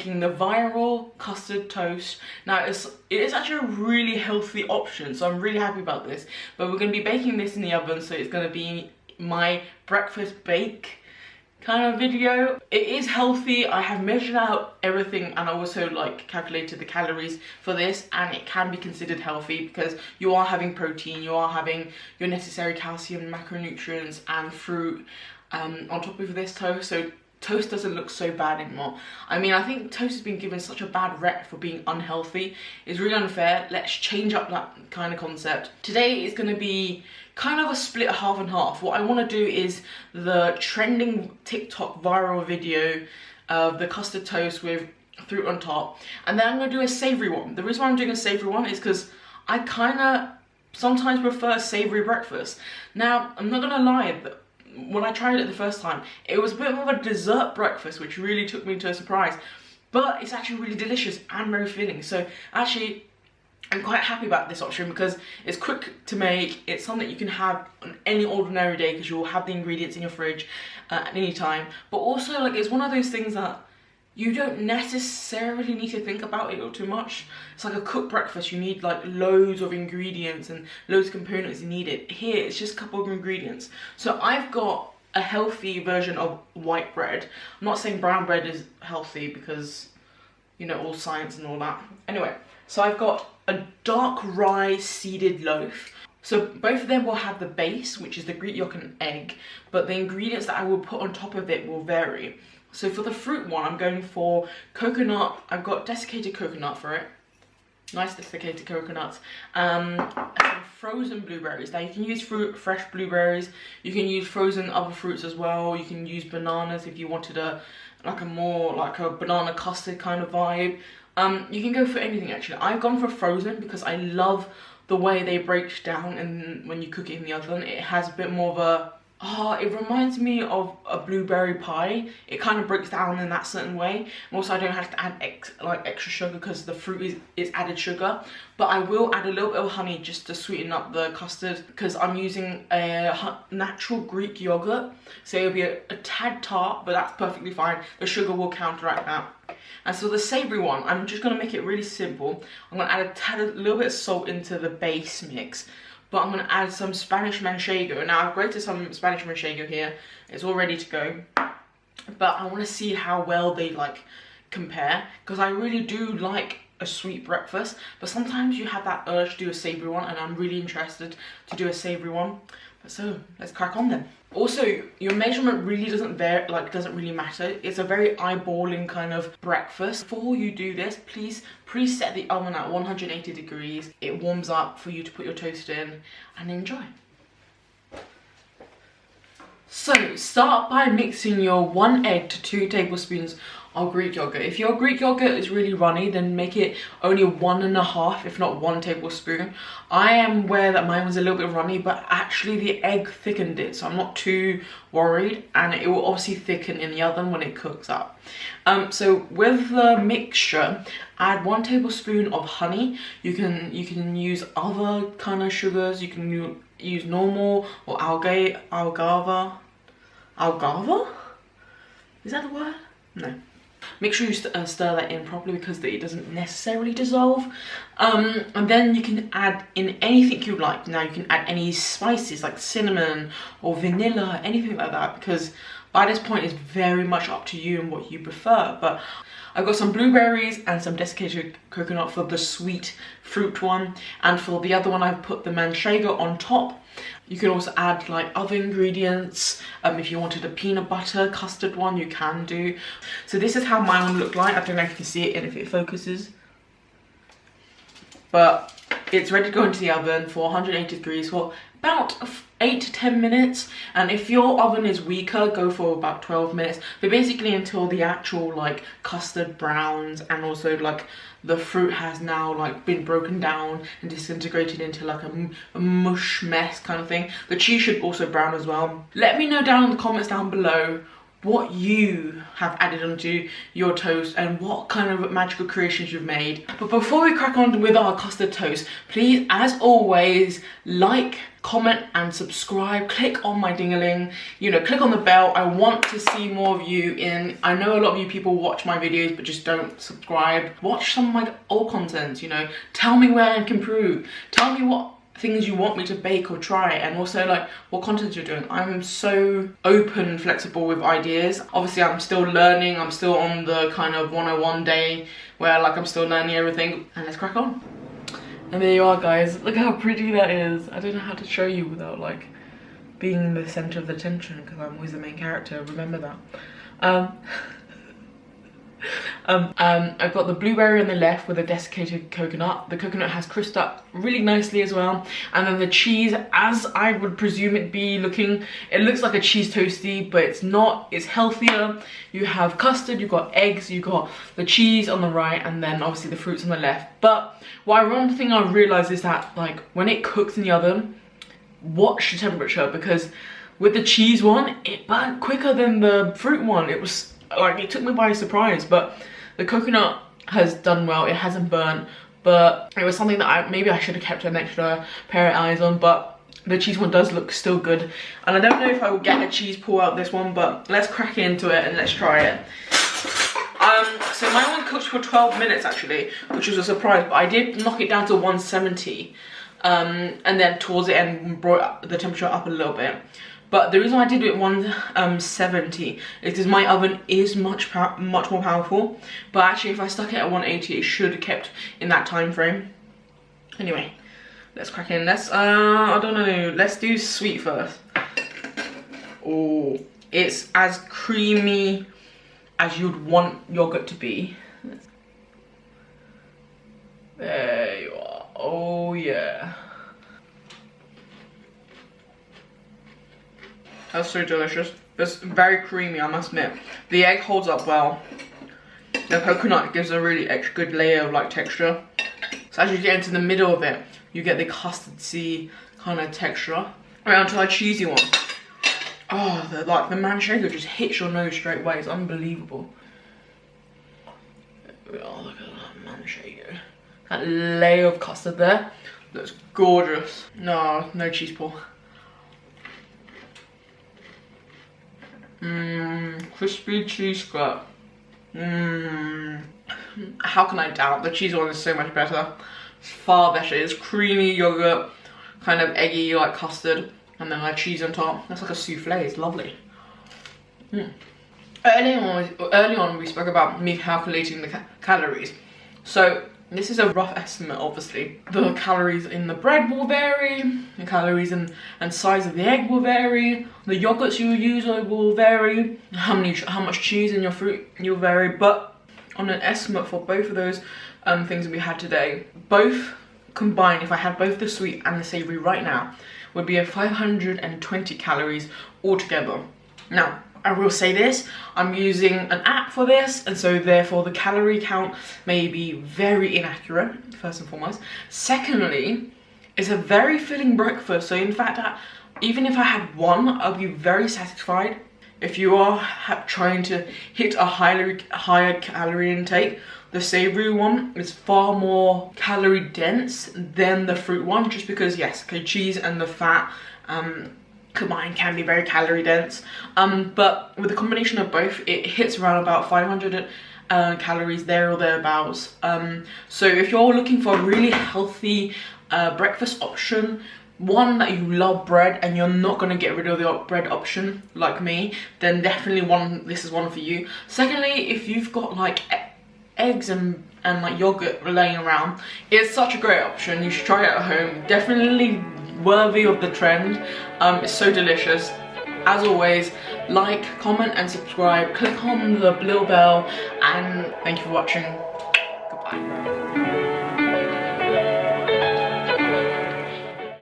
making the viral custard toast. Now it is actually a really healthy option, so I'm really happy about this. But we're going to be baking this in the oven, so it's going to be my breakfast bake kind of video. It is healthy. I have measured out everything, and I also like calculated the calories for this, and it can be considered healthy because you are having protein, you are having your necessary calcium, macronutrients and fruit on top of this toast. So toast doesn't look so bad anymore. I mean, I think toast has been given such a bad rep for being unhealthy. It's really unfair. Let's change up that kind of concept. Today is going to be kind of a split half and half. What I want to do is the trending TikTok viral video of the custard toast with fruit on top, and then I'm going to do a savoury one. The reason why I'm doing a savoury one is because I kind of sometimes prefer savoury breakfast. Now, I'm not going to lie, when I tried it the first time, it was a bit of a dessert breakfast, which really took me to a surprise, but it's actually really delicious and very filling. So actually, I'm quite happy about this option because it's quick to make. It's something you can have on any ordinary day because you'll have the ingredients in your fridge at any time. But also, like, it's one of those things that you don't necessarily need to think about it too much. It's like a cooked breakfast. You need like loads of ingredients and loads of components you need it. Here, it's just a couple of ingredients. So I've got a healthy version of white bread. I'm not saying brown bread is healthy because, you know, all science and all that. Anyway, so I've got a dark rye seeded loaf. So both of them will have the base, which is the Greek yolk and egg, but the ingredients that I will put on top of it will vary. So for the fruit one, I'm going for coconut. I've got desiccated coconut for it. Nice desiccated coconuts. And some frozen blueberries. Now you can use fresh blueberries. You can use frozen other fruits as well. You can use bananas if you wanted a more like a banana custard kind of vibe. You can go for anything actually. I've gone for frozen because I love the way they break down, and when you cook it in the oven, it has a bit more of a, it reminds me of a blueberry pie. It kind of breaks down in that certain way. And also I don't have to add extra sugar because the fruit is added sugar. But I will add a little bit of honey just to sweeten up the custard because I'm using a natural Greek yogurt. So it'll be a tad tart, but that's perfectly fine. The sugar will counteract that. And so the savoury one, I'm just going to make it really simple. I'm going to add a little bit of salt into the base mix. But I'm going to add some Spanish manchego. Now I've grated some Spanish manchego here. It's all ready to go. But I want to see how well they like compare. Because I really do like a sweet breakfast. But sometimes you have that urge to do a savoury one. And I'm really interested to do a savoury one. But so, let's crack on then. Also, your measurement really doesn't really matter. It's a very eyeballing kind of breakfast. Before you do this, please preset the oven at 180 degrees. It warms up for you to put your toast in and enjoy. So, start by mixing your 1 egg to 2 tablespoons of Greek yogurt. If your Greek yogurt is really runny, then make it only 1.5, if not 1 tablespoon. I am aware that mine was a little bit runny, but actually the egg thickened it, so I'm not too worried, and it will obviously thicken in the oven when it cooks up. So with the mixture, add 1 tablespoon of honey. You can use other kind of sugars. You can use normal or algava. Is that the word? No. Make sure you stir that in properly because it doesn't necessarily dissolve. And then you can add in anything you like. Now you can add any spices like cinnamon or vanilla, anything like that, because by this point it's very much up to you and what you prefer. But I've got some blueberries and some desiccated coconut for the sweet fruit one, and for the other one I've put the manchego on top. You can also add like other ingredients. If you wanted a peanut butter custard one, you can do. So this is how mine would look like. I don't know if you can see it and if it focuses. But it's ready to go into the oven for 180 degrees for about 8 to 10 minutes. And if your oven is weaker, go for about 12 minutes. But basically until the actual like custard browns, and also like the fruit has now like been broken down and disintegrated into like a mush mess kind of thing. The cheese should also brown as well. Let me know down in the comments down below what you have added onto your toast and what kind of magical creations you've made. But before we crack on with our custard toast, please, as always, like, comment and subscribe. Click on my ding-a-ling, you know, click on the bell. I want to see more of you in. I know a lot of you people watch my videos but just don't subscribe. Watch some of my old content, you know, tell me where I can improve, tell me what things you want me to bake or try, and also like what content you're doing. I'm so open and flexible with ideas. Obviously I'm still learning, I'm still on the kind of 101 day where like I'm still learning everything, and let's crack on. And there you are, guys. Look how pretty that is. I don't know how to show you without like being the center of the attention, because I'm always the main character, remember that. I've got the blueberry on the left with a desiccated coconut. The coconut has crisped up really nicely as well. And then the cheese, as I would presume it be looking, it looks like a cheese toasty, but it's not. It's healthier. You have custard, you've got eggs, you've got the cheese on the right, and then obviously the fruits on the left. But one thing I've realized is that like when it cooks in the oven, watch the temperature, because with the cheese one, it burnt quicker than the fruit one. It was like, it took me by surprise. But the coconut has done well, it hasn't burnt, but it was something that maybe I should have kept an extra pair of eyes on. But the cheese one does look still good, and I don't know if I will get a cheese pull out this one, but let's crack into it and let's try it. So my one cooked for 12 minutes actually, which was a surprise, but I did knock it down to 170, and then towards the end brought the temperature up a little bit. But the reason I did it at 170 is because my oven is much more powerful. But actually, if I stuck it at 180, it should have kept in that time frame. Anyway, let's crack in. Let's I don't know. Let's do sweet first. Oh, it's as creamy as you'd want yogurt to be. There you are. Oh yeah. That's so delicious. It's very creamy, I must admit. The egg holds up well. The coconut gives a really extra good layer of like texture. So as you get into the middle of it, you get the custardy kind of texture. Right, onto our cheesy one. Oh, the manchego just hits your nose straight away. It's unbelievable. Oh, look at that manchego. That layer of custard there looks gorgeous. No cheese pull. Crispy cheese scrap. How can I doubt? The cheese one is so much better. It's far better. It's creamy yogurt, kind of eggy like custard, and then like cheese on top. That's like a souffle. It's lovely. Early on we spoke about me calculating the calories. So this is a rough estimate, obviously. The calories in the bread will vary, the calories and size of the egg will vary, the yogurts you use will vary, how much cheese in your fruit will vary, but on an estimate for both of those things we had today, both combined, if I had both the sweet and the savoury right now, would be a 520 calories altogether. Now, I will say this, I'm using an app for this, and so therefore the calorie count may be very inaccurate, first and foremost. Secondly, it's a very filling breakfast, so in fact, even if I had one, I'll be very satisfied. If you are trying to hit a higher calorie intake, the savoury one is far more calorie dense than the fruit one, just because, yes, okay, cheese and the fat, combined can be very calorie dense, but with the combination of both, it hits around about 500 calories there or thereabouts. So if you're looking for a really healthy breakfast option, one that you love bread and you're not going to get rid of the bread option like me, then definitely this is one for you. Secondly, if you've got like eggs and like yogurt laying around, it's such a great option. You should try it at home. Definitely worthy of the trend. It's so delicious. As always, like, comment and subscribe, click on the little bell, and thank you for watching. Goodbye.